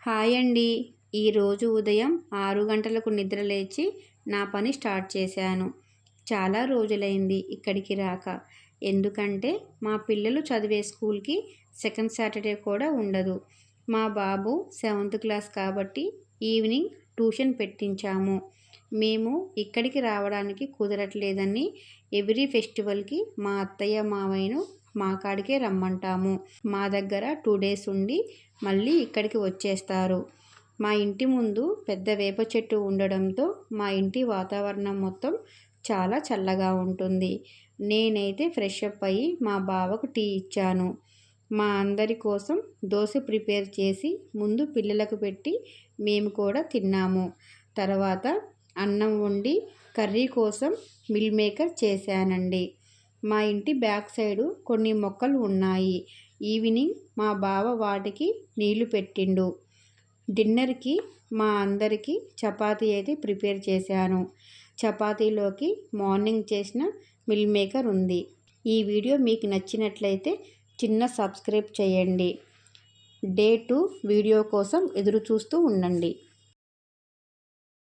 Hi అండి. ఈరోజు ఉదయం 6 గంటలకు నిద్ర లేచి నా పని స్టార్ట్ చేశాను. చాలా రోజులైంది ఇక్కడికి రాక. ఎందుకంటే మా పిల్లలు చదివే స్కూల్కి సెకండ్ సాటర్డే కూడా ఉండదు. మా బాబు 7th క్లాస్ కాబట్టి ఈవినింగ్ ట్యూషన్ పెట్టించాము. మేము ఇక్కడికి రావడానికి కుదరట్లేదని ఎవ్రీ ఫెస్టివల్కి మా అత్తయ్య మావయ్యను మా కాడికే రమ్మంటాము. మా దగ్గర 2 డేస్ ఉండి మళ్ళీ ఇక్కడికి వచ్చేస్తారు. మా ఇంటి ముందు పెద్ద వేప చెట్టు ఉండడంతో మా ఇంటి వాతావరణం మొత్తం చాలా చల్లగా ఉంటుంది. నేనైతే ఫ్రెష్ అప్ అయ్యి మా బావకు టీ ఇచ్చాను. మా అందరి కోసం దోశ ప్రిపేర్ చేసి ముందు పిల్లలకు పెట్టి మేము కూడా తిన్నాము. తర్వాత అన్నం వండి కర్రీ కోసం మిల్ మేకర్ చేశానండి. మా ఇంటి బ్యాక్ సైడు కొన్ని మొక్కలు ఉన్నాయి. ఈవినింగ్ మా బావ వాటికి నీళ్లు పెట్టిండు. డిన్నర్కి మా అందరికీ చపాతీ అయితే ప్రిపేర్ చేశాను. చపాతీలోకి మార్నింగ్ చేసిన మిల్ మేకర్ ఉంది. ఈ వీడియో మీకు నచ్చినట్లయితే చిన్న సబ్స్క్రైబ్ చేయండి. డే 2 వీడియో కోసం ఎదురు చూస్తూ ఉండండి.